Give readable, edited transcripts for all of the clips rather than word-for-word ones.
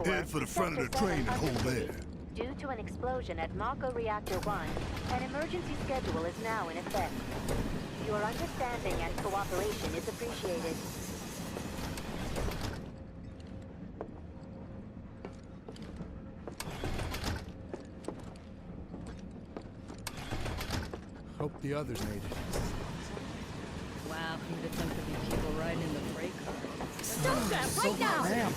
Head for the front of the train and hold there. Due to an explosion at Mako Reactor 1, an emergency schedule is now in effect. Your understanding and cooperation is appreciated. Hope the others made it. Wow, who'd have thunk there'd be people riding in the freight car? Stop that right now!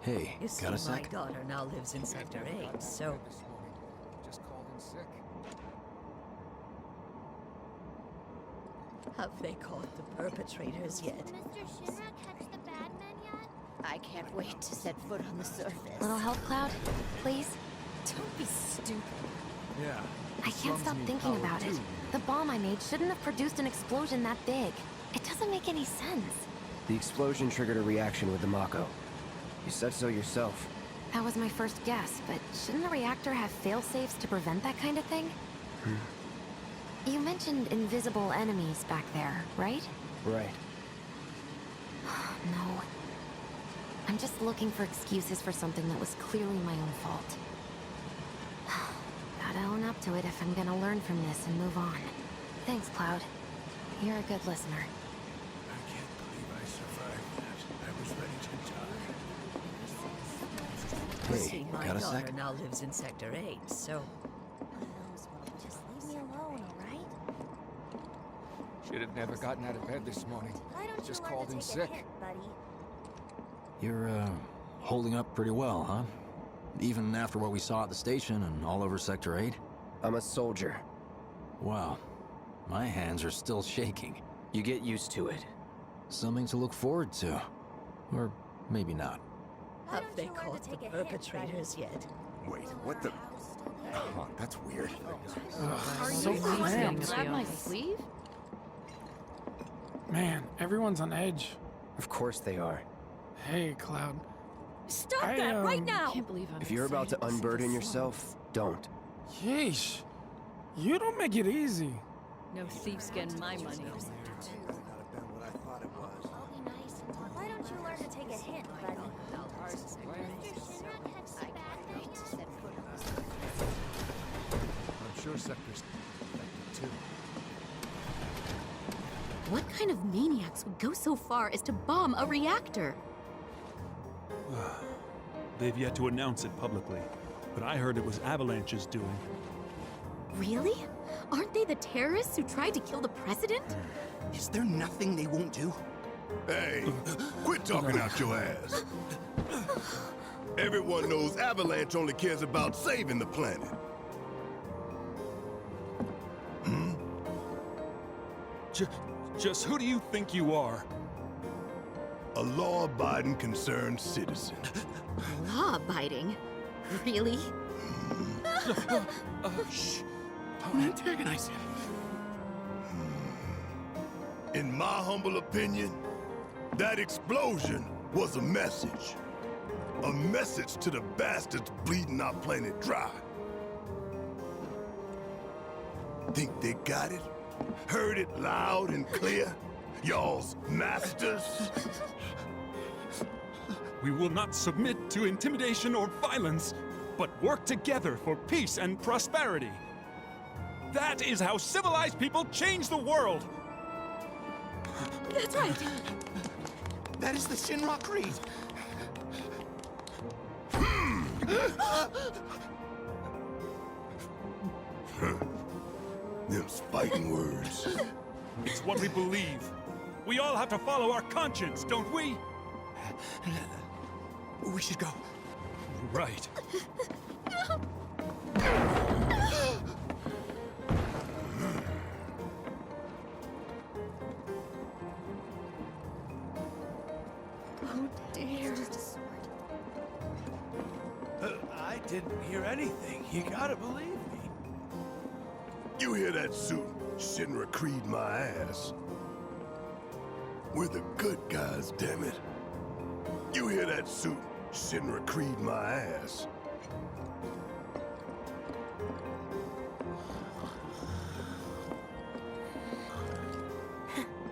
Hey, You see, got a my sec? daughter now lives in Sector 8, so... Just called in sick. Have they caught the perpetrators yet? Mr. Shinra catch the bad men yet? I can't wait to set foot on the surface. Little help, Cloud? Please? Don't be stupid. Yeah. I can't stop thinking about it. The bomb I made shouldn't have produced an explosion that big. It doesn't make any sense. The explosion triggered a reaction with the Mako. You said so yourself. That was my first guess, but shouldn't a reactor have fail-safes to prevent that kind of thing? You mentioned invisible enemies back there, right? Right. No. I'm just looking for excuses for something that was clearly my own fault. Gotta own up to it if I'm gonna learn from this and move on. Thanks, Cloud. You're a good listener. I can't believe I survived that. I was ready to die. Hey, See, my got a daughter sec? now lives in Sector 8, so... Just leave me alone, alright? Should have never gotten out of bed this morning. Why don't Just you learn called to in take sick. a hint, buddy? You're, holding up pretty well, huh? Even after what we saw at the station and all over Sector 8? I'm a soldier. Wow. My hands are still shaking. You get used to it. Something to look forward to. Or maybe not. Why Have don't they you learn caught to the take a hint, perpetrators yet? Wait, what the? Oh, that's weird. Are So you cramped. grab my sleeve? Man, everyone's on edge. Of course they are. Hey, Cloud. Stop I, that right um, now! I can't believe I'm If you're about to excited see unburden this yourself, don't. Yeesh. You don't make it easy. No thief's getting my money. I'll be nice and talk. Why don't you learn to take a hint, buddy? Mr. Shinra catch the bad men yet? I'm sure Sector's too. What kind of maniacs would go so far as to bomb a reactor? They've yet to announce it publicly, but I heard it was Avalanche's doing. Really? Aren't they the terrorists who tried to kill the president? Is there nothing they won't do? Hey, quit talking out your ass. Everyone knows Avalanche only cares about saving the planet. Just who do you think you are? A law-abiding, concerned citizen. Law-abiding? Really? Shh. Don't antagonize him. In my humble opinion, that explosion was a message. A message to the bastards bleeding our planet dry. Think they got it? Heard it loud and clear? Y'all's masters? We will not submit to intimidation or violence, but work together for peace and prosperity. That is how civilized people change the world! That's right. That is the Shinra Creed. Them's fighting words. It's what we believe. We all have to follow our conscience, don't we? We should go. Right. Oh dear. I didn't hear anything. You gotta believe me. You hear that suit? Shinra Creed my ass. We're the good guys, damn it. You hear that suit? Shinra Creed my ass.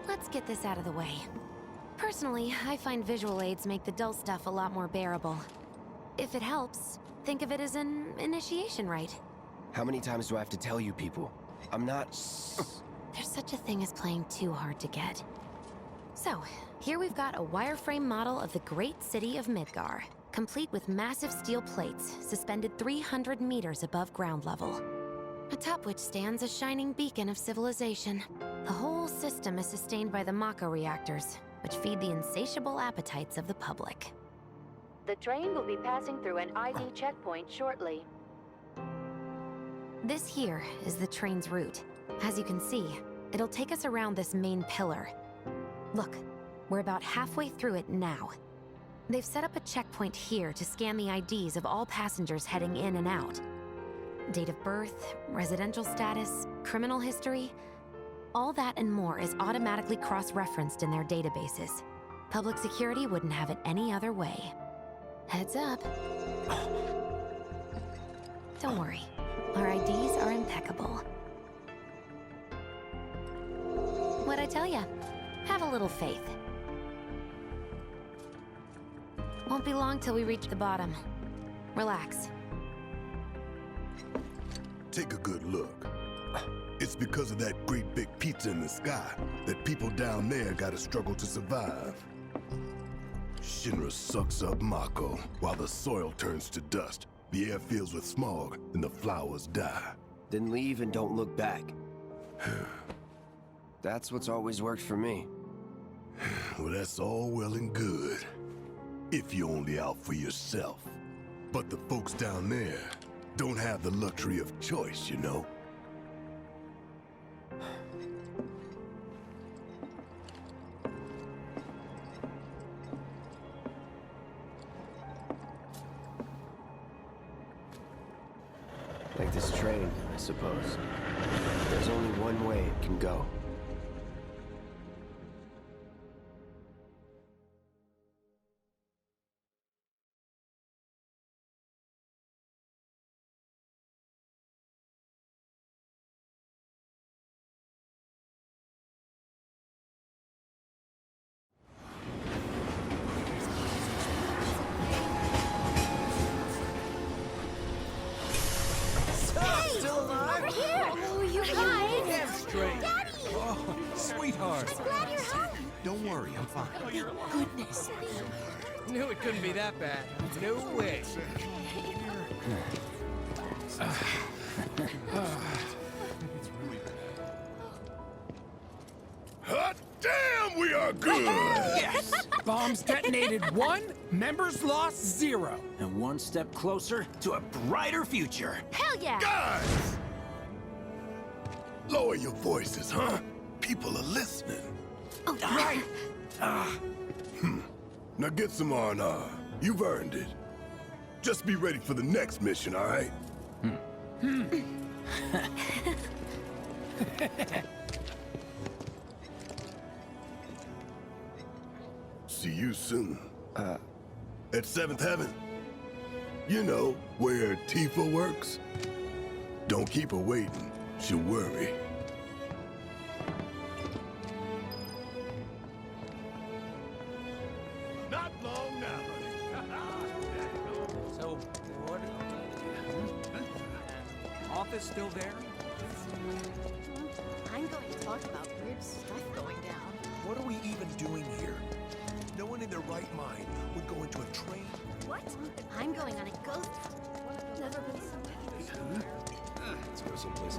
Let's get this out of the way. Personally, I find visual aids make the dull stuff a lot more bearable. If it helps, think of it as an initiation rite. How many times do I have to tell you people? I'm not... There's such a thing as playing too hard to get. So, here we've got a wireframe model of the great city of Midgar, complete with massive steel plates suspended 300 meters above ground level, atop which stands a shining beacon of civilization. The whole system is sustained by the Mako reactors, which feed the insatiable appetites of the public. The train will be passing through an ID checkpoint shortly. This here is the train's route. As you can see, it'll take us around this main pillar. Look, we're about halfway through it now. They've set up a checkpoint here to scan the IDs of all passengers heading in and out. Date of birth, residential status, criminal history, all that and more is automatically cross-referenced in their databases. Public security wouldn't have it any other way. Heads up. Don't worry, our IDs are impeccable. What'd I tell ya? Have a little faith. Won't be long till we reach the bottom. Relax. Take a good look. It's because of that great big pizza in the sky that people down there gotta struggle to survive. Shinra sucks up Mako while the soil turns to dust, the air fills with smog, and the flowers die. Then leave and don't look back. That's what's always worked for me. Well, that's all well and good, if you're only out for yourself. But the folks down there don't have the luxury of choice, you know? Like this train, I suppose. There's only one way it can go. Sweetheart. I'm glad you're home. Don't worry, I'm fine. Thank goodness. Knew it couldn't be that bad. No way. Hot damn, we are good! Yes! Bombs detonated 1, members lost 0. And one step closer to a brighter future. Hell yeah! Guys! Lower your voices, huh? People are listening. Oh, right. Now get some R&R. You've earned it. Just be ready for the next mission, all right? See you soon. At 7th Heaven. You know, where Tifa works. Don't keep her waiting. She'll worry. Not long now, So, what? Office still there? I'm going to talk about weird stuff going down. What are we even doing here? No one in their right mind would go into a train. What? I'm going on a ghost. Never been so Let's go someplace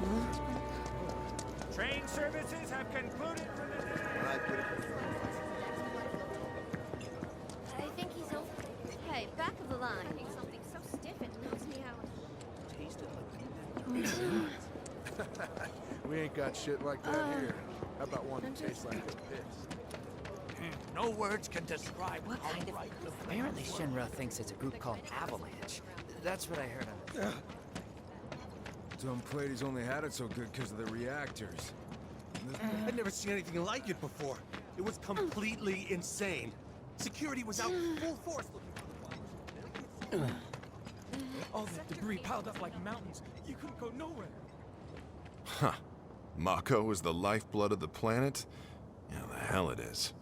Train services have concluded for the day. I think he's over. Hey, back of the line. Something so stiff it knows me out. We ain't got shit like that here. How about one that tastes like a piss? No words can describe what how kind of... right the Apparently Shinra thinks it's a group called Avalanche. That's what I heard of. Some Pleiades only had it so good because of the reactors. I'd never seen anything like it before. It was completely insane. Security was out full force looking for the bombs. All that debris piled up like mountains. You couldn't go nowhere. Huh. Mako is the lifeblood of the planet? Yeah, the hell it is.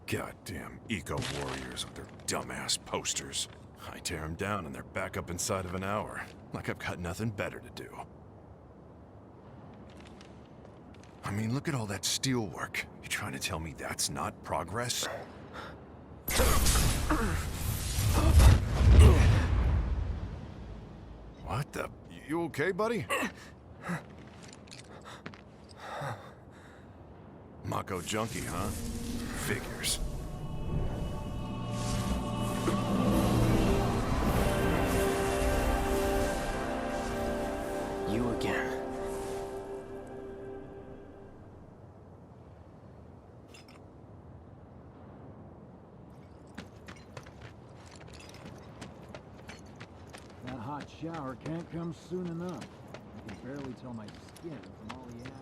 Goddamn eco-warriors with their dumbass posters. I tear them down and they're back up inside of an hour. Like I've got nothing better to do. I mean, look at all that steel work. You trying to tell me that's not progress? What the? You okay, buddy? Mako junkie, huh? Figures. You again. That hot shower can't come soon enough. I can barely tell my skin from all the ashes.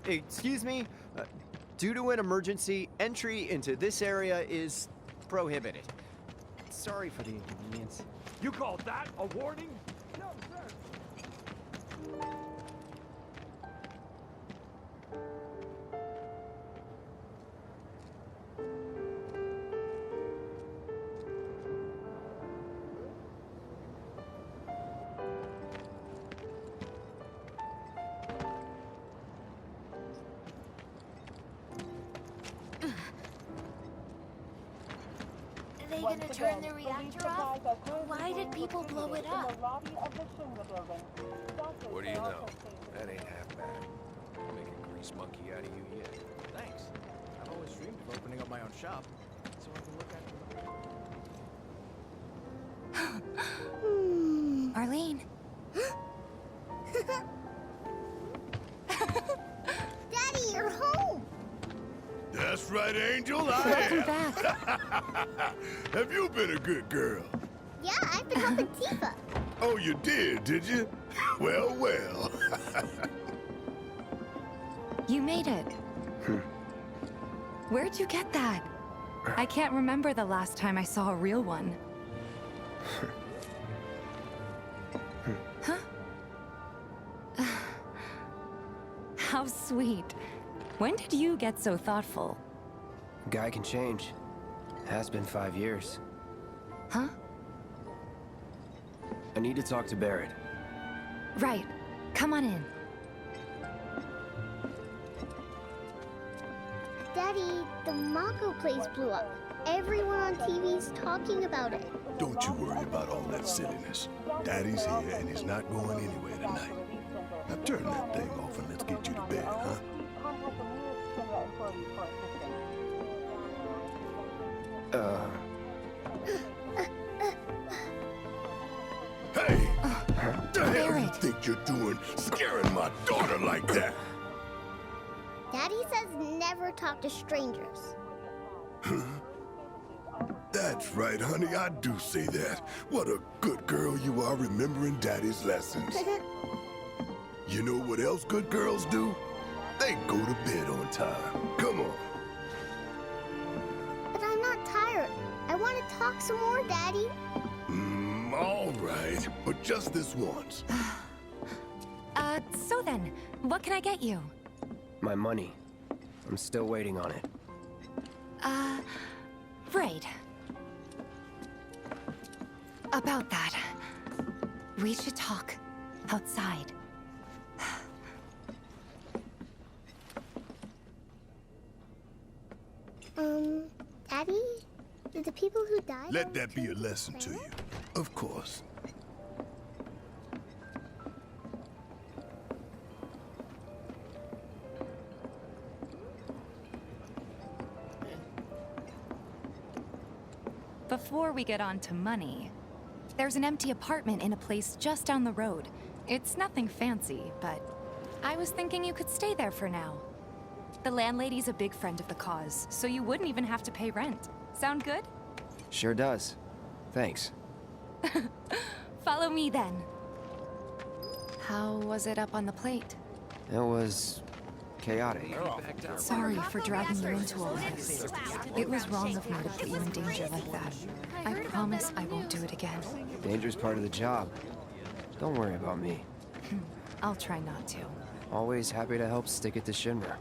Excuse me? Due to an emergency, entry into this area is prohibited. Sorry for the inconvenience. You call that a warning? No, sir. Are they gonna turn the reactor off? Why did people blow it up? What do you know? That ain't half bad. Make a grease monkey out of you yet. Thanks. I've always dreamed of opening up my own shop, so I can look after Arlene. Daddy, you're home! That's right, Angel, I Welcome am. back. Have you been a good girl? Yeah, I've been helping Tifa. Oh, you did you? Well, well. You made it. Where'd you get that? I can't remember the last time I saw a real one. Huh? How sweet. When did you get so thoughtful? Guy can change. Has been 5 years. Huh? I need to talk to Barrett. Right. Come on in. Daddy, the Mako place blew up. Everyone on TV's talking about it. Don't you worry about all that silliness. Daddy's here and he's not going anywhere tonight. Now turn that thing off and let's get you to bed, huh? Hey! What the hell you think you're doing, scaring my daughter like that? Daddy says never talk to strangers. That's right, honey, I do say that. What a good girl you are remembering Daddy's lessons. You know what else good girls do? They go to bed on time. Come on. But I'm not tired. I want to talk some more, Daddy. All right, but just this once. So then, what can I get you? My money. I'm still waiting on it. Right. About that. We should talk outside. Daddy? Did the people who died... Let that be a lesson to you. Of course. Before we get on to money, there's an empty apartment in a place just down the road. It's nothing fancy, but I was thinking you could stay there for now. The landlady's a big friend of the cause, so you wouldn't even have to pay rent. Sound good? Sure does. Thanks. Follow me then. How was it up on the plate? It was... chaotic. Sorry for dragging you into all this. It was wrong of me to put you in danger like that. I promise I won't do it again. Danger's part of the job. Don't worry about me. I'll try not to. Always happy to help stick it to Shinra.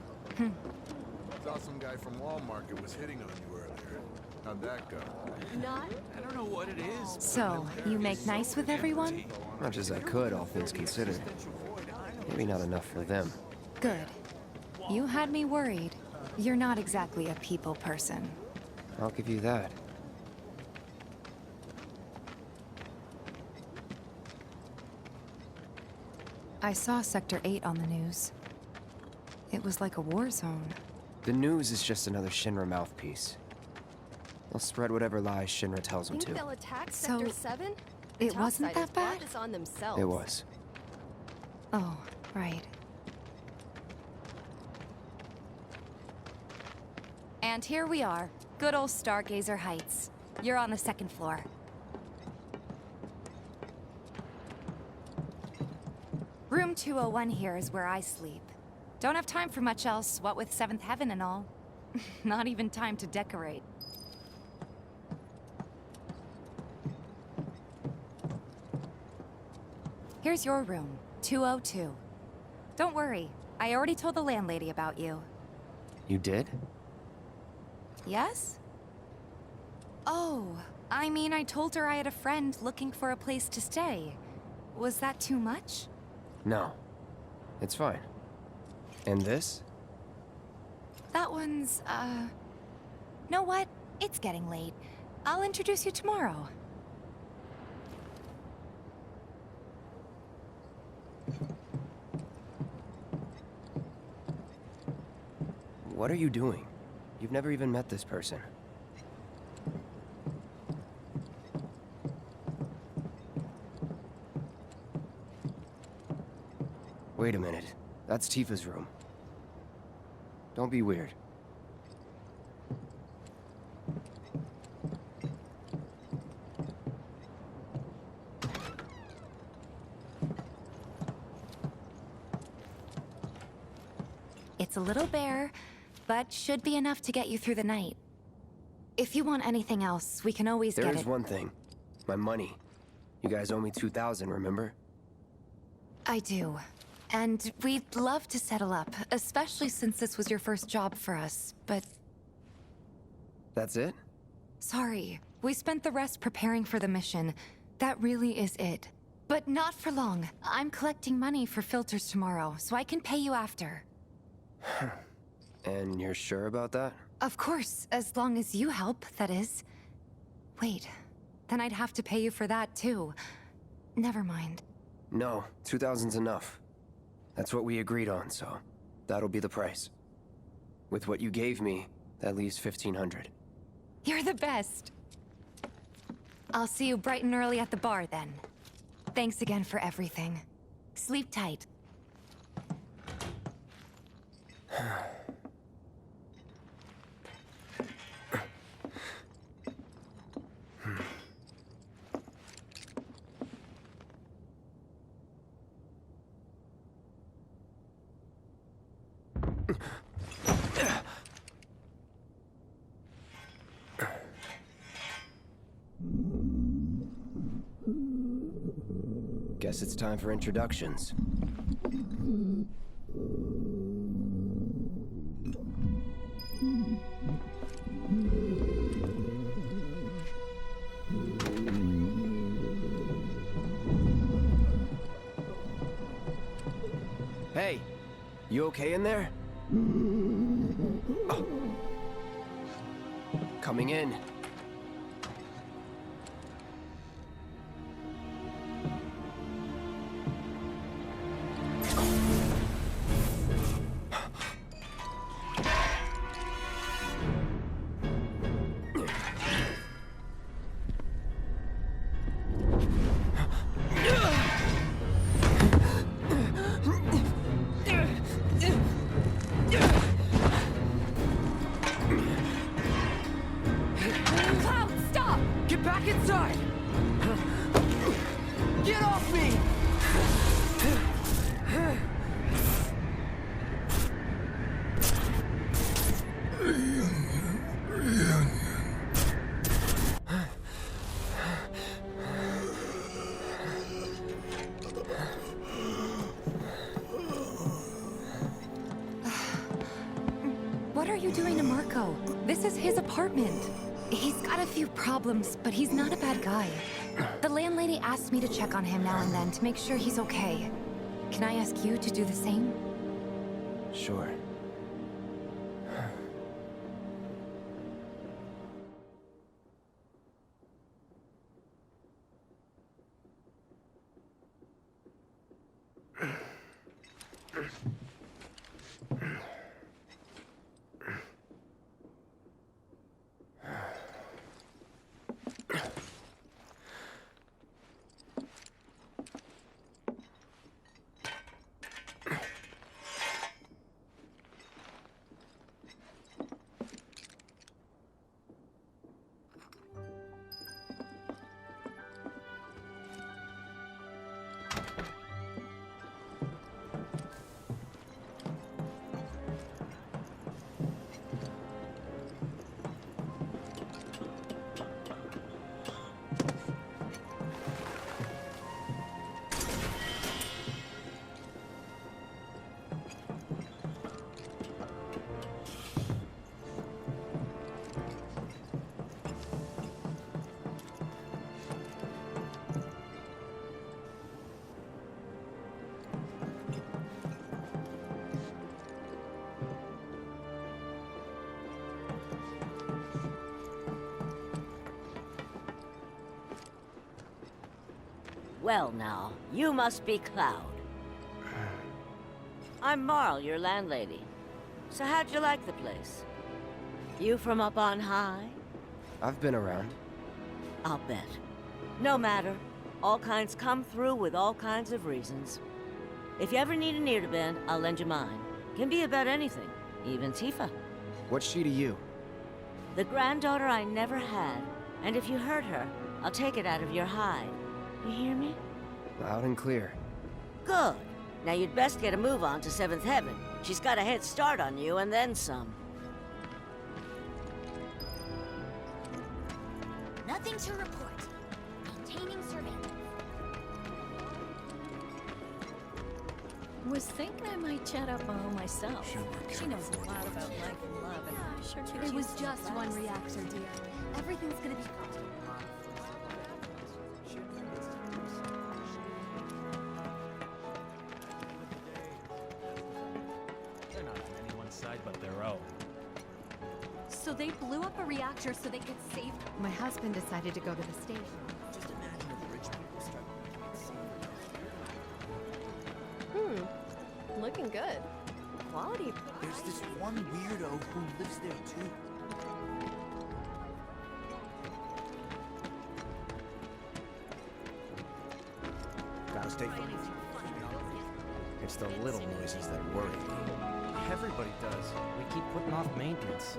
Thought some guy from Walmart was hitting on you earlier. How'd that go? I don't know what it is. So, you make nice with everyone? Much as I could, all things considered. Maybe not enough for them. Good. You had me worried. You're not exactly a people person. I'll give you that. I saw Sector 8 on the news. It was like a war zone. The news is just another Shinra mouthpiece. They'll spread whatever lies Shinra tells them to. Think they'll attack So, Sector 7? it wasn't that bad? This on themselves. It was. Oh, right. And here we are. Good old Stargazer Heights. You're on the second floor. Room 201 here is where I sleep. Don't have time for much else, what with 7th Heaven and all. Not even time to decorate. Here's your room, 202. Don't worry, I already told the landlady about you. You did? Yes? Oh, I mean, I told her I had a friend looking for a place to stay. Was that too much? No. It's fine. And this? That one's, know what? It's getting late. I'll introduce you tomorrow. What are you doing? You've never even met this person. Wait a minute. That's Tifa's room. Don't be weird. It's a little bare, but should be enough to get you through the night. If you want anything else, we can always get it. There is one thing. My money. You guys owe me 2,000, remember? I do. And we'd love to settle up, especially since this was your first job for us, but... That's it? Sorry. We spent the rest preparing for the mission. That really is it. But not for long. I'm collecting money for filters tomorrow, so I can pay you after. And you're sure about that? Of course, as long as you help, that is. Wait, then I'd have to pay you for that too. Never mind. No, 2,000's enough. That's what we agreed on, so that'll be the price. With what you gave me, that leaves 1,500. You're the best. I'll see you bright and early at the bar then. Thanks again for everything. Sleep tight. Guess it's time for introductions. Hey, you okay in there? Oh. Coming in. What are you doing to Marco? This is his apartment. He's got a few problems, but he's not a bad guy. The landlady asked me to check on him now and then to make sure he's okay. Can I ask you to do the same? Sure. Well now, you must be Cloud. I'm Marl, your landlady. So how'd you like the place? You from up on high? I've been around. I'll bet. No matter. All kinds come through with all kinds of reasons. If you ever need an ear to bend, I'll lend you mine. Can be about anything, even Tifa. What's she to you? The granddaughter I never had. And if you hurt her, I'll take it out of your hide. You hear me? Loud and clear. Good. Now you'd best get a move on to 7th Heaven. She's got a head start on you and then some. Nothing to report. Maintaining surveillance. Was thinking I might chat up on myself. She knows a lot about life and love, and I'm sure It was just one reactor, dear. Everything's gonna be fine. But their own. So they blew up a reactor so they could save... My husband decided to go to the station. Just imagine if rich people start Looking good. Quality. There's this one weirdo who lives there too. Gotta stay focused. It's the little noises that worry me. Everybody does. We keep putting off maintenance.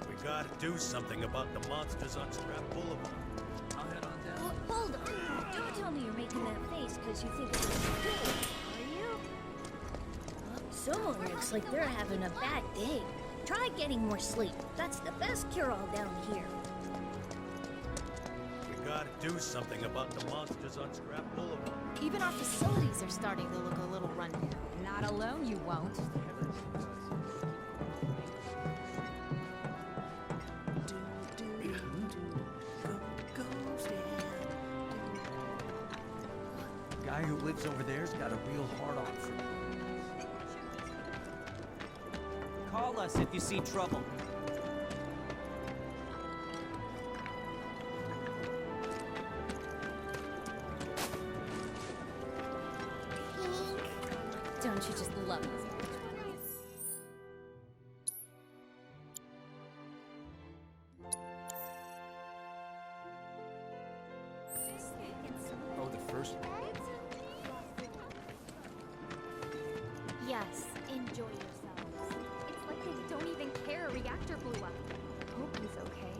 We gotta do something about the monsters on Scrap Boulevard. I'll head on down. Hold on. Don't tell me you're making that face because you think it was good. Are you? Someone looks like they're having a bad day. Try getting more sleep. That's the best cure-all down here. We gotta do something about the monsters on Scrap Boulevard. Even our facilities are starting to look a little rundown. Not alone, you won't. Guy who lives over there's got a real hard-on for me. Call us if you see trouble. Don't you just love it? Oh, the first one. Yes, enjoy yourselves. It's like they don't even care a reactor blew up. Hope he's okay.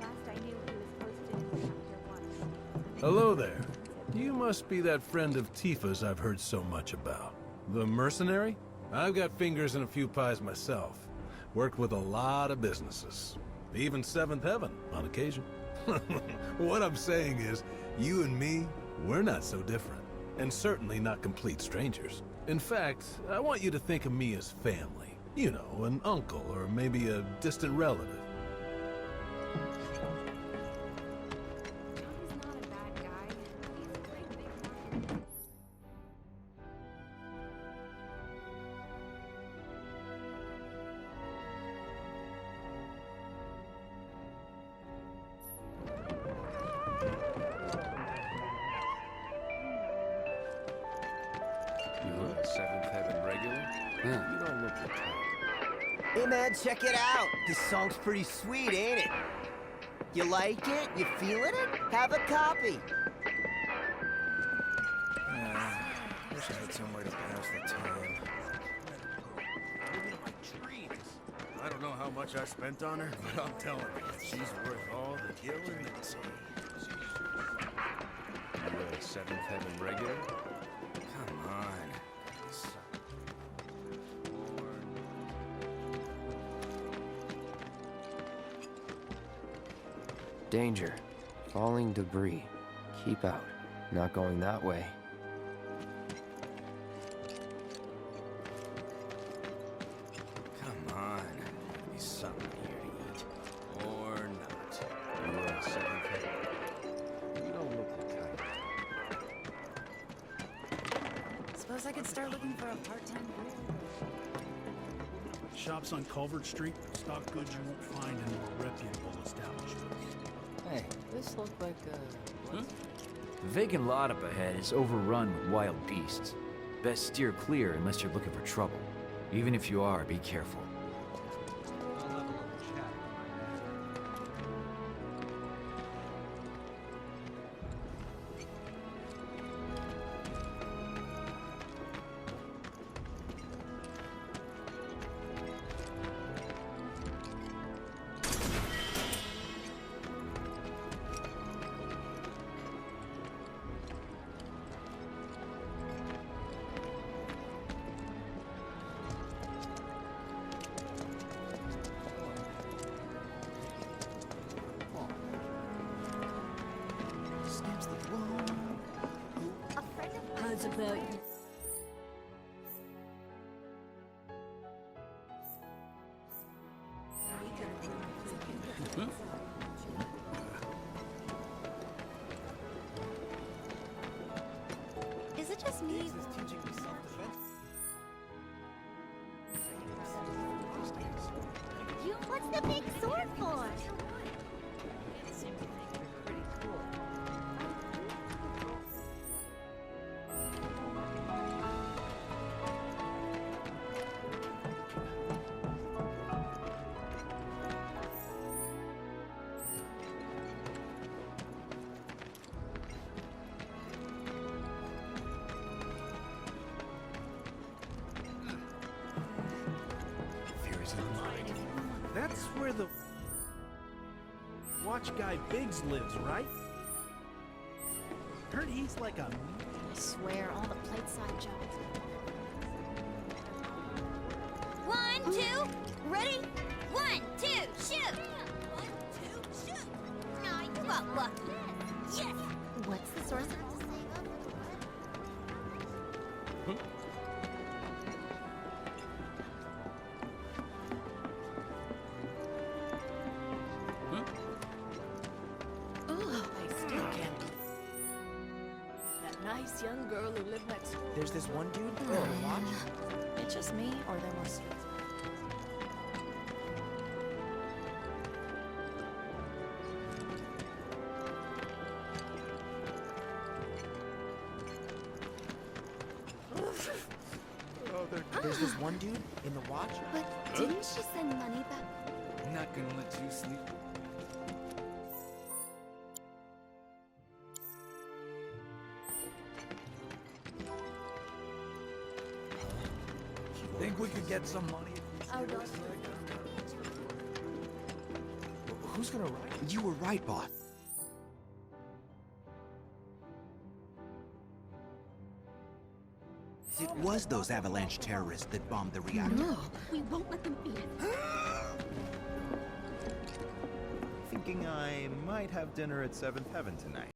Last I knew, he was posted in reactor 1. Hello there. You must be that friend of Tifa's I've heard so much about. The mercenary? I've got fingers in a few pies myself. Worked with a lot of businesses. Even Seventh Heaven, on occasion. What I'm saying is, you and me, we're not so different. And certainly not complete strangers. In fact, I want you to think of me as family. You know, an uncle or maybe a distant relative. Hey man, check it out! This song's pretty sweet, ain't it? You like it? You feeling it? Have a copy! Wish I had some way to pass the time. I don't know how much I spent on her, but I'm telling you, she's worth all the killing and tea. You a Seventh Heaven regular? Come on. Danger. Falling debris. Keep out. Not going that way. Come on. There'll be something here to eat. Or not. You a Seventh Heaven. You don't look the type. Suppose I could start looking for a part-time career. Shops on Culvert Street stock goods you won't find in more reputable establishments. Hey, this looks like The vacant lot up ahead is overrun with wild beasts. Best steer clear unless you're looking for trouble. Even if you are, be careful. How's about you? Is it just me? You, what's the big sword for? That's where the watch guy Biggs lives, right? Heard he's like a... I swear, all the plate side jokes. 1, 2, ready? 1, 2, shoot! 1, 2, shoot! Nah, you got lucky. Yes! What's the source of Nice young girl who lived next door. There's this one dude in the watch. It's just me, or there was. There's this one dude in the watch. But didn't she send money back? I'm not gonna let you sleep. Think we could get some money? Who's gonna write? You were right, boss. it was those Avalanche terrorists that bombed the reactor. No, we won't let them beat it. Thinking I might have dinner at 7th Heaven tonight.